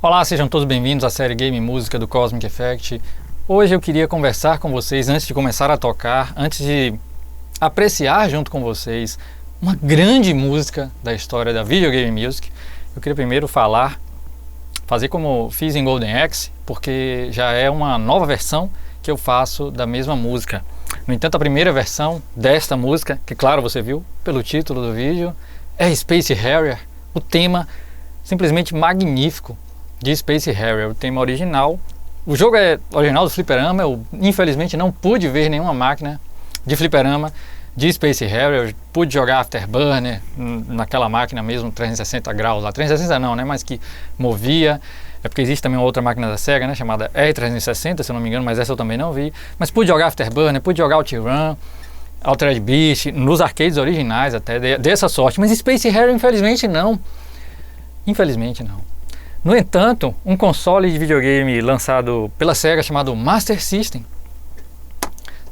Olá, sejam todos bem-vindos à série Game Música do Cosmic Effect. Hoje eu queria conversar com vocês antes de começar a tocar, antes de apreciar junto com vocês uma grande música da história da Video Game Music. Eu queria primeiro fazer como fiz em Golden Axe, porque já é uma nova versão que eu faço da mesma música. No entanto, a primeira versão desta música, que claro você viu pelo título do vídeo, é Space Harrier, o tema simplesmente magnífico de Space Harrier, o tema original. O jogo é original do fliperama, eu infelizmente não pude ver nenhuma máquina de fliperama de Space Harrier. Eu pude jogar Afterburner naquela máquina mesmo, 360 graus lá, 360 não, né, mas que movia. É porque existe também uma outra máquina da Sega, né, chamada R360, se eu não me engano, mas essa eu também não vi. Mas pude jogar Afterburner, pude jogar OutRun, Altered Beast, nos arcades originais até, dessa sorte. Mas Space Harrier infelizmente não. Infelizmente não. No entanto, um console de videogame lançado pela Sega chamado Master System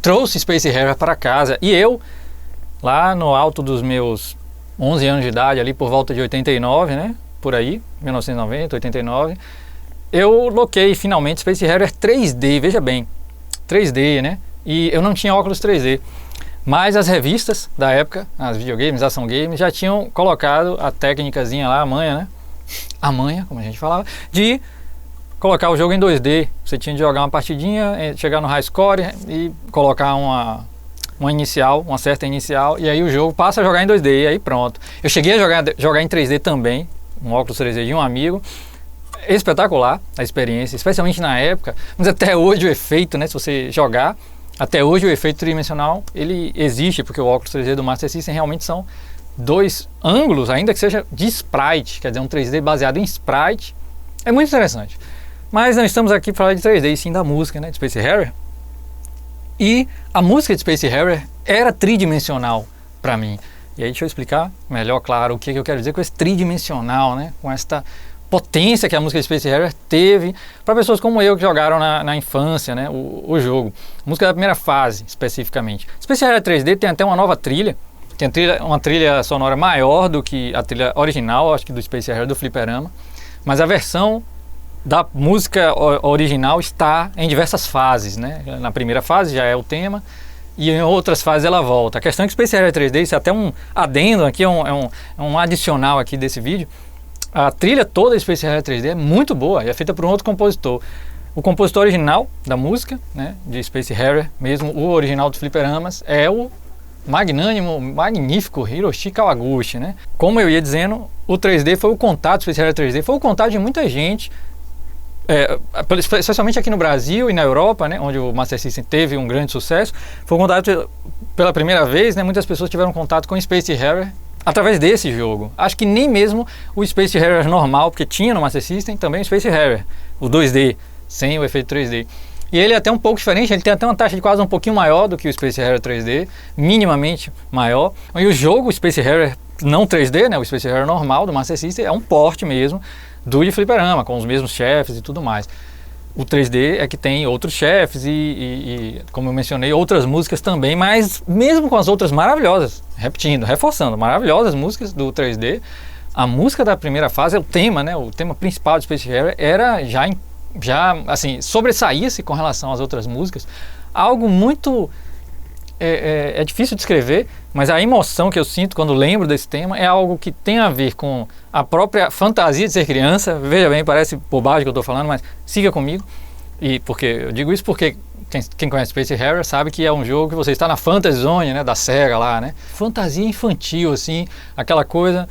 trouxe Space Harrier para casa, e eu, lá no alto dos meus 11 anos de idade, ali por volta de 89, né, por aí, 1990, 89, eu loquei finalmente Space Harrier 3D, veja bem, 3D, né, e eu não tinha óculos 3D, mas as revistas da época, as videogames, ação games, já tinham colocado a técnicazinha lá, a manha, como a gente falava, de colocar o jogo em 2D. Você tinha de jogar uma partidinha, chegar no high score e colocar uma inicial, uma certa inicial, e aí o jogo passa a jogar em 2D, e aí pronto. Eu cheguei a jogar em 3D também, um óculos 3D de um amigo. Espetacular a experiência, especialmente na época, mas até hoje o efeito, né, se você jogar, até hoje o efeito tridimensional, ele existe, porque o óculos 3D do Master System realmente são dois ângulos, ainda que seja de sprite, quer dizer, um 3D baseado em sprite. É muito interessante. Mas não estamos aqui para falar de 3D, e sim da música, né, de Space Harrier. E a música de Space Harrier era tridimensional para mim. E aí deixa eu explicar melhor, claro, o que eu quero dizer com esse tridimensional, né, com esta potência que a música de Space Harrier teve para pessoas como eu que jogaram na infância, né, o jogo. Música da primeira fase, especificamente. Space Harrier 3D tem até uma nova trilha. Tem uma trilha sonora maior do que a trilha original, acho que do Space Harrier do fliperama, mas a versão da música original está em diversas fases, né? Na primeira fase já é o tema, e em outras fases ela volta. A questão é que o Space Harrier 3D, isso é até um adendo aqui, um adicional aqui desse vídeo, a trilha toda do Space Harrier 3D é muito boa, e é feita por um outro compositor. O compositor original da música, né, de Space Harrier, mesmo o original dos fliperamas, é o magnânimo, magnífico Hiroshi Kawaguchi, né? Como eu ia dizendo, o 3D foi o contato, Space Harrier 3D foi o contato de muita gente, especialmente aqui no Brasil e na Europa, né, onde o Master System teve um grande sucesso. Foi um contato pela primeira vez, né? Muitas pessoas tiveram contato com Space Harrier através desse jogo. Acho que nem mesmo o Space Harrier normal, porque tinha no Master System também o Space Harrier, o 2D, sem o efeito 3D. E ele é até um pouco diferente, ele tem até uma taxa de quase um pouquinho maior do que o Space Harrier 3D, minimamente maior. E o jogo, o Space Harrier não 3D, né, o Space Harrier normal do Master System, é um porte mesmo do de fliperama, com os mesmos chefes e tudo mais. O 3D é que tem outros chefes e, como eu mencionei, outras músicas também, mas mesmo com as outras maravilhosas, repetindo, reforçando, maravilhosas músicas do 3D, a música da primeira fase, o tema, né, o tema principal do Space Harrier era já assim, sobressaía-se com relação às outras músicas, algo muito é difícil de descrever, mas a emoção que eu sinto quando lembro desse tema é algo que tem a ver com a própria fantasia de ser criança. Veja bem, parece bobagem que eu estou falando, mas siga comigo. E porque eu digo isso porque quem conhece Space Harrier sabe que é um jogo que você está na Fantasy Zone, né, da Sega lá, né? Fantasia infantil, assim, aquela coisa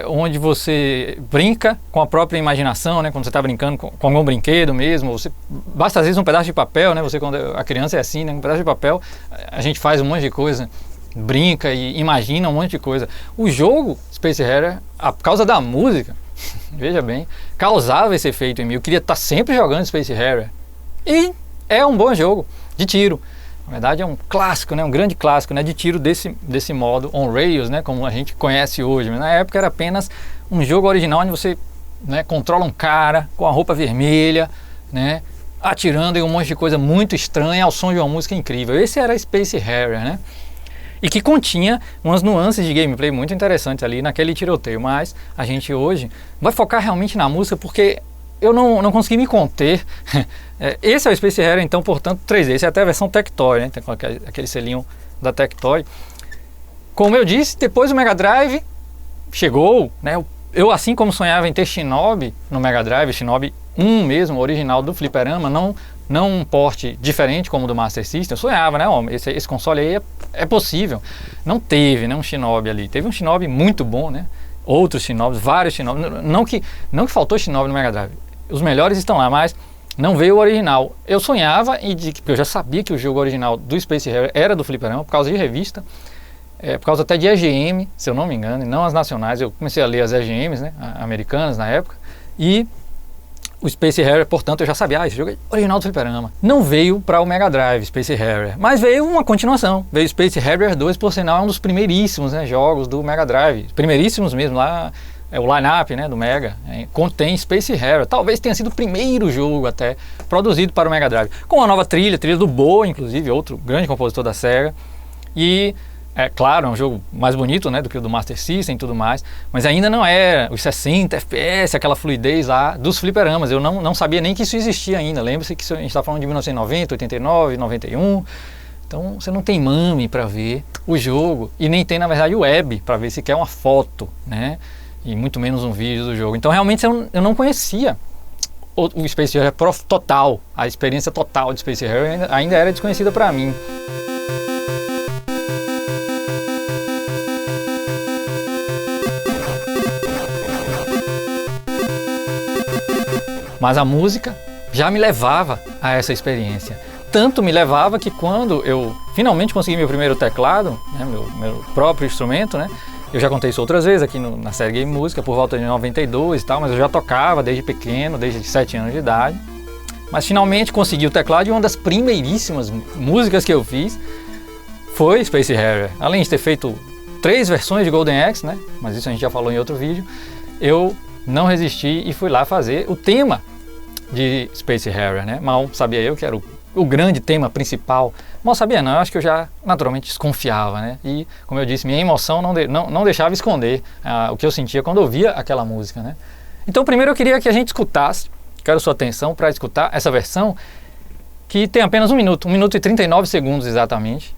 onde você brinca com a própria imaginação, né? Quando você está brincando com algum brinquedo mesmo, basta às vezes um pedaço de papel, né? Quando a criança é assim, né? Um pedaço de papel, a gente faz um monte de coisa, brinca e imagina um monte de coisa. O jogo Space Harrier, por causa da música, veja bem, causava esse efeito em mim. Eu queria estar sempre jogando Space Harrier. E é um bom jogo de tiro. Na verdade é um clássico, né? Um grande clássico, né? De tiro desse modo on rails, né? Como a gente conhece hoje. Mas na época era apenas um jogo original onde você, né, controla um cara com a roupa vermelha, né, atirando em um monte de coisa muito estranha ao som de uma música incrível. Esse era Space Harrier, né? E que continha umas nuances de gameplay muito interessantes ali naquele tiroteio. Mas a gente hoje vai focar realmente na música, porque eu não consegui me conter. Esse é o Space Harrier, então, portanto, 3D. Esse é até a versão Tectoy, né? Tem aquele selinho da Tectoy. Como eu disse, depois o Mega Drive chegou, né? Eu, assim como sonhava em ter Shinobi no Mega Drive, Shinobi 1 mesmo, original do fliperama, não um porte diferente como o do Master System. Eu sonhava, né? Esse console aí é possível. Não teve, né, um Shinobi ali. Teve um Shinobi muito bom, né? Outros Shinobis, vários Shinobis. Não que faltou Shinobi no Mega Drive. Os melhores estão lá, mas não veio o original. Eu sonhava, porque eu já sabia que o jogo original do Space Harrier era do fliperama, por causa de revista. Por causa até de EGM, se eu não me engano, e não as nacionais. Eu comecei a ler as EGMs, né, americanas na época, e o Space Harrier, portanto, eu já sabia, esse jogo é original do fliperama. Não veio para o Mega Drive, Space Harrier, mas veio uma continuação. Veio Space Harrier 2, por sinal, é um dos primeiríssimos, né, jogos do Mega Drive. Primeiríssimos mesmo, lá é o line-up, né, do Mega, contém Space Harrier. Talvez tenha sido o primeiro jogo até produzido para o Mega Drive. Com a nova trilha do Boa, inclusive, outro grande compositor da Sega. E é claro, é um jogo mais bonito, né, do que o do Master System e tudo mais, mas ainda não é os 60 FPS, aquela fluidez lá dos fliperamas. Eu não sabia nem que isso existia ainda. Lembre-se que a gente está falando de 1990, 89, 91. Então você não tem mame para ver o jogo e nem tem, na verdade, web para ver sequer uma foto, né, e muito menos um vídeo do jogo. Então realmente eu não conhecia o Space Harrier total, a experiência total de Space Harrier ainda era desconhecida para mim. Mas a música já me levava a essa experiência. Tanto me levava que quando eu finalmente consegui meu primeiro teclado, né, meu próprio instrumento, né, eu já contei isso outras vezes aqui na série Game Música, por volta de 92 e tal, mas eu já tocava desde pequeno, desde 7 anos de idade. Mas finalmente consegui o teclado e uma das primeiríssimas músicas que eu fiz foi Space Harrier. Além de ter feito 3 versões de Golden Axe, né, mas isso a gente já falou em outro vídeo, eu não resisti e fui lá fazer o tema de Space Harrier, né? Mal sabia eu que era o grande tema principal. Mal sabia não, eu acho que eu já naturalmente desconfiava, né? E, como eu disse, minha emoção não deixava esconder o que eu sentia quando ouvia aquela música, né? Então, primeiro eu queria que a gente escutasse, quero sua atenção para escutar essa versão que tem apenas 1 minuto, 1 minuto e 39 segundos exatamente.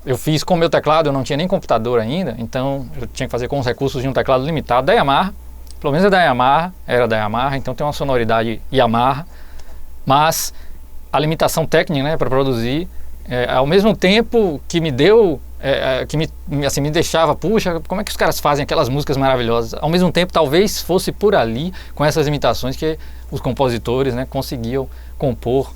Eu fiz com o meu teclado, eu não tinha nem computador ainda, então eu tinha que fazer com os recursos de um teclado limitado da Yamaha. Pelo menos era da Yamaha, então tem uma sonoridade Yamaha, mas a limitação técnica, né, para produzir, ao mesmo tempo que me deu, me deixava, puxa, como é que os caras fazem aquelas músicas maravilhosas? Ao mesmo tempo, talvez fosse por ali, com essas limitações, que os compositores, né, conseguiam compor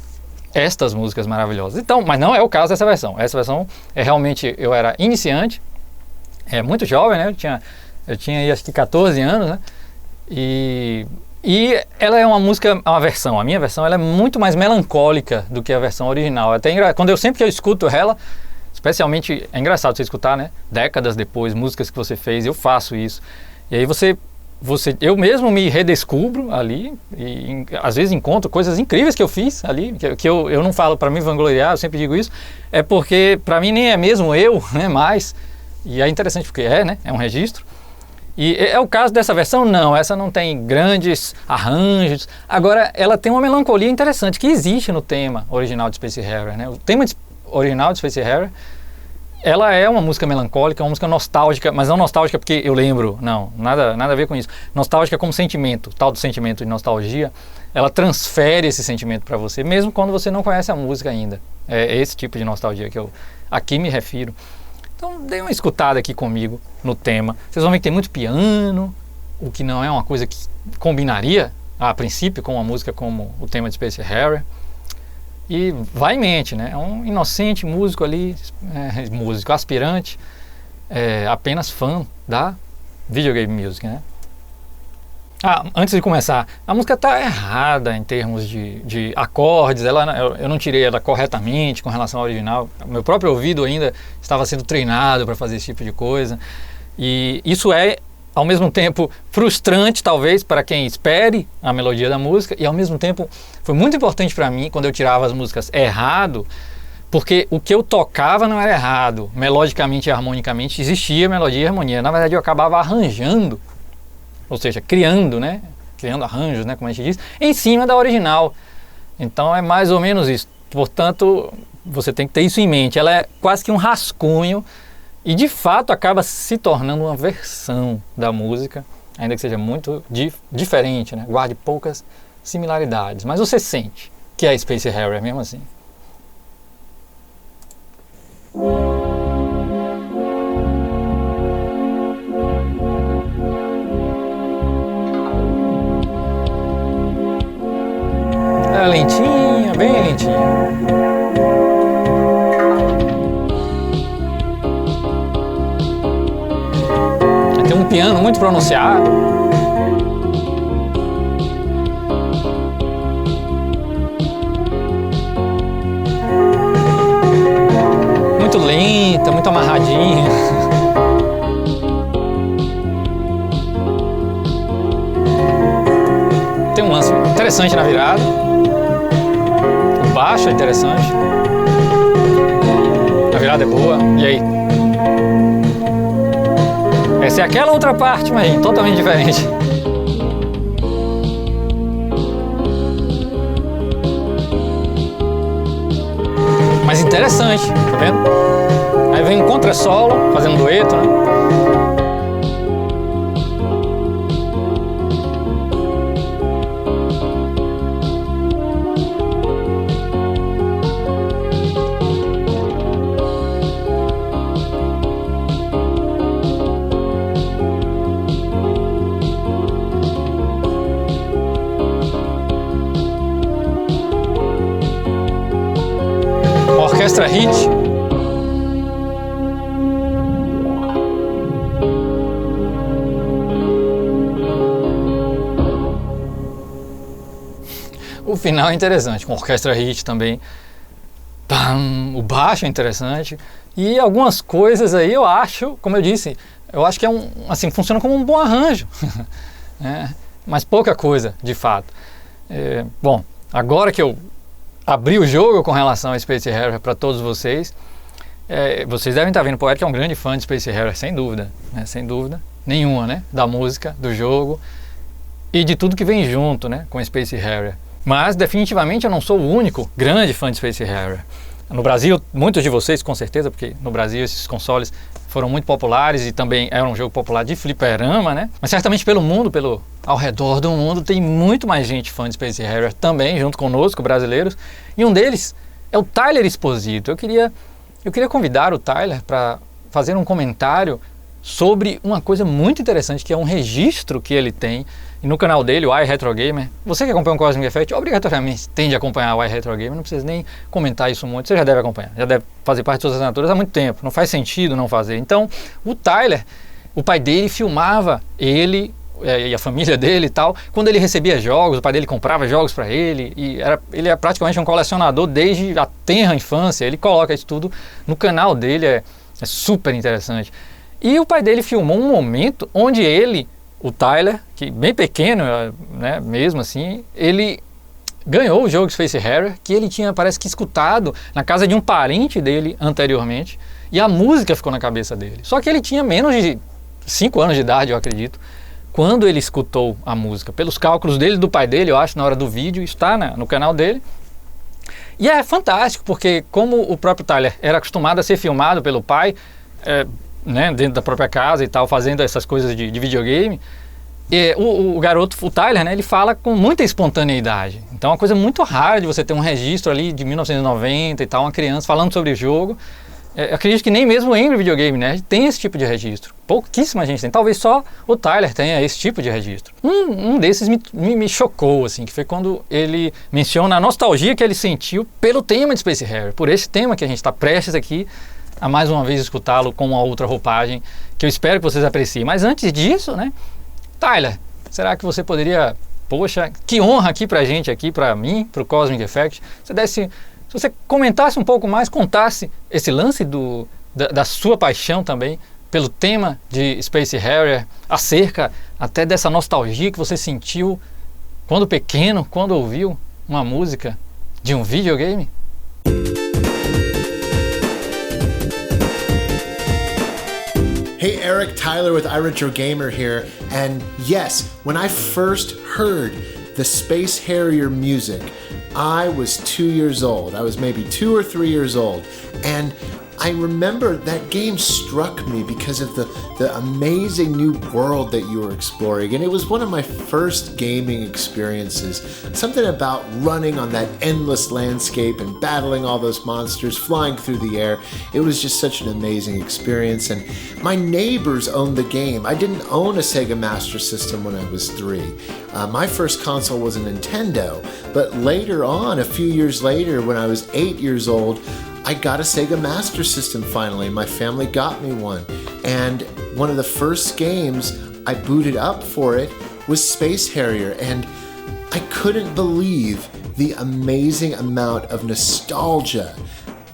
estas músicas maravilhosas. Então, mas não é o caso dessa versão. Essa versão realmente, eu era iniciante, muito jovem, né, eu tinha aí, acho que 14 anos, né? E ela é uma música, a minha versão, ela é muito mais melancólica do que a versão original. Sempre que eu escuto ela, especialmente, é engraçado você escutar, né, décadas depois, músicas que você fez, eu faço isso. E aí eu mesmo me redescubro ali, e às vezes encontro coisas incríveis que eu fiz ali, que eu não falo para me vangloriar, eu sempre digo isso, é porque para mim nem é mesmo eu, né, mais, e é interessante porque né, é um registro. E é o caso dessa versão? Não, essa não tem grandes arranjos. Agora, ela tem uma melancolia interessante que existe no tema original de Space Harrier, né? O tema original de Space Harrier, ela é uma música melancólica, uma música nostálgica, mas não nostálgica porque eu lembro, não, nada a ver com isso. Nostálgica como sentimento, tal do sentimento de nostalgia, ela transfere esse sentimento para você, mesmo quando você não conhece a música ainda. É esse tipo de nostalgia que eu aqui me refiro. Então, dê uma escutada aqui comigo no tema. Vocês vão ver que tem muito piano, o que não é uma coisa que combinaria, a princípio, com uma música como o tema de Space Harrier. E vai em mente, né? É um inocente músico ali, músico aspirante, apenas fã da videogame music, né? Antes de começar, a música tá errada em termos de acordes, eu não tirei ela corretamente com relação ao original. Meu próprio ouvido ainda estava sendo treinado para fazer esse tipo de coisa. E isso é, ao mesmo tempo, frustrante, talvez, para quem espere a melodia da música, e ao mesmo tempo foi muito importante para mim quando eu tirava as músicas errado, porque o que eu tocava não era errado, melodicamente e harmonicamente existia melodia e harmonia. Na verdade, eu acabava arranjando, ou seja, criando arranjos, né, como a gente diz, em cima da original. Então é mais ou menos isso. Portanto, você tem que ter isso em mente. Ela é quase que um rascunho e de fato acaba se tornando uma versão da música, ainda que seja muito diferente, né? Guarde poucas similaridades, mas você sente que é Space Harrier mesmo assim. É lentinha, bem lentinha. Tem um piano muito pronunciado. Muito lenta, muito amarradinha. Tem um lance interessante na virada. O baixo é interessante. A virada é boa. E aí? Essa é aquela outra parte, mas totalmente diferente. Mas interessante, tá vendo? Aí vem um contrassolo, fazendo dueto, né? Orquestra Hit. O final é interessante, com orquestra Hit também. O baixo é interessante. E algumas coisas aí eu acho, como eu disse, eu acho que assim, funciona como um bom arranjo. Mas pouca coisa, de fato. Bom, agora que eu abri o jogo com relação a Space Harrier para todos vocês, vocês devem estar vendo, o Eric é um grande fã de Space Harrier, sem dúvida, né? Sem dúvida nenhuma, né? Da música, do jogo e de tudo que vem junto, né? Com Space Harrier. Mas definitivamente eu não sou o único grande fã de Space Harrier. No Brasil, muitos de vocês com certeza, porque no Brasil esses consoles foram muito populares e também era um jogo popular de fliperama, né? Mas certamente pelo mundo, ao redor do mundo, tem muito mais gente fã de Space Harrier também, junto conosco, brasileiros. E um deles é o Tyler Esposito. Eu queria convidar o Tyler para fazer um comentário sobre uma coisa muito interessante, que é um registro que ele tem no canal dele, o iRetroGamer. Você que acompanha o Cosmic Effect, obrigatoriamente tem de acompanhar o iRetroGamer, não precisa nem comentar isso muito, você já deve acompanhar, já deve fazer parte de suas assinaturas há muito tempo, não faz sentido não fazer. Então, o Tyler, o pai dele filmava ele e a família dele e tal, quando ele recebia jogos, o pai dele comprava jogos para ele, e ele é praticamente um colecionador desde a tenra infância. Ele coloca isso tudo no canal dele, é super interessante. E o pai dele filmou um momento onde ele, o Tyler, que bem pequeno, né, mesmo assim, ele ganhou o jogo Space Harrier, que ele tinha, parece que, escutado na casa de um parente dele anteriormente, e a música ficou na cabeça dele. Só que ele tinha menos de 5 anos de idade, eu acredito, quando ele escutou a música. Pelos cálculos dele, do pai dele, eu acho, na hora do vídeo, está no canal dele. E é fantástico, porque como o próprio Tyler era acostumado a ser filmado pelo pai, né, dentro da própria casa e tal, fazendo essas coisas de videogame, o garoto, o Tyler, né, ele fala com muita espontaneidade. Então é uma coisa muito rara de você ter um registro ali de 1990 e tal, uma criança falando sobre o jogo. Eu acredito que nem mesmo em videogame, né, tem esse tipo de registro. Pouquíssima gente tem, talvez só o Tyler tenha esse tipo de registro. Um desses me chocou, assim, que foi quando ele menciona a nostalgia que ele sentiu pelo tema de Space Harrier, por esse tema que a gente está prestes aqui a mais uma vez escutá-lo com uma outra roupagem, que eu espero que vocês apreciem. Mas antes disso, né, Tyler, será que você poderia, poxa, que honra aqui pra gente, aqui pra mim, pro Cosmic Effect, se você comentasse um pouco mais, contasse esse lance da sua paixão também pelo tema de Space Harrier, acerca até dessa nostalgia que você sentiu quando pequeno, quando ouviu uma música de um videogame? Hey Eric, Tyler with iRetroGamer here, and yes, when I first heard the Space Harrier music, I was 2 years old. I was maybe 2 or 3 years old, and I remember that game struck me because of the amazing new world that you were exploring, and it was one of my first gaming experiences. Something about running on that endless landscape and battling all those monsters, flying through the air. It was just such an amazing experience, and my neighbors owned the game. I didn't own a Sega Master System when I was 3. My first console was a Nintendo, but later on, a few years later, when I was 8 years old, I got a Sega Master System finally. My family got me one. And one of the first games I booted up for it was Space Harrier. And I couldn't believe the amazing amount of nostalgia.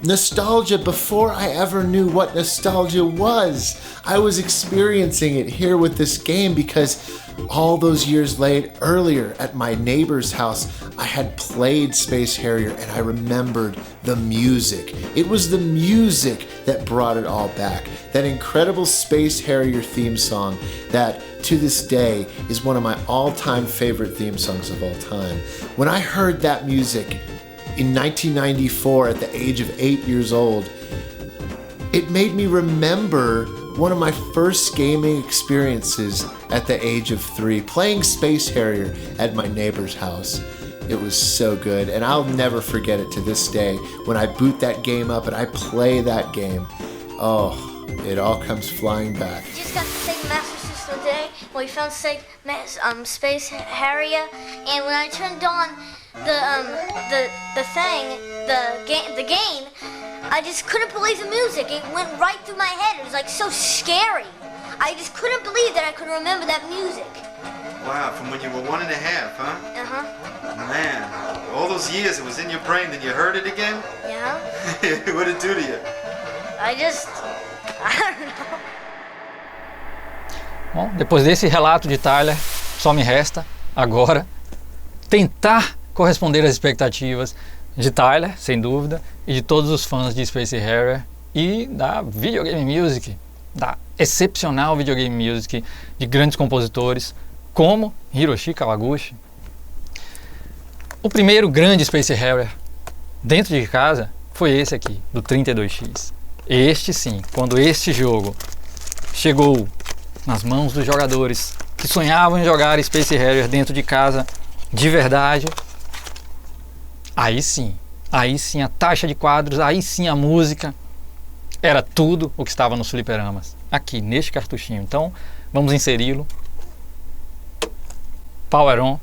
Nostalgia before I ever knew what nostalgia was. I was experiencing it here with this game because all those years earlier at my neighbor's house, I had played Space Harrier and I remembered the music. It was the music that brought it all back. That incredible Space Harrier theme song that to this day is one of my all-time favorite theme songs of all time. When I heard that music in 1994 at the age of 8 years old, it made me remember one of my first gaming experiences at the age of 3, playing Space Harrier at my neighbor's house. It was so good, and I'll never forget it to this day. When I boot that game up and I play that game, oh, it all comes flying back. Just got the Sega Master System today. We found Space Harrier, and when I turned on the game, I just couldn't believe the music. It went right through my head. It was like so scary. I just couldn't believe that I could remember that music. Wow, from when you were 1 1/2, huh? Uh-huh. Man, all those years it was in your brain, then you heard it again? Yeah. What did it do to you? I don't know. Bom, depois desse relato de Tyler, só me resta agora tentar corresponder às expectativas de Tyler, sem dúvida, e de todos os fãs de Space Harrier e da Videogame Music, da excepcional Videogame Music de grandes compositores como Hiroshi Kawaguchi. O primeiro grande Space Harrier dentro de casa foi esse aqui, do 32X. Este sim, quando este jogo chegou nas mãos dos jogadores que sonhavam em jogar Space Harrier dentro de casa de verdade, aí sim a taxa de quadros, aí sim a música, era tudo o que estava nos fliperamas, aqui neste cartuchinho. Então vamos inseri-lo. Power on.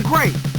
great.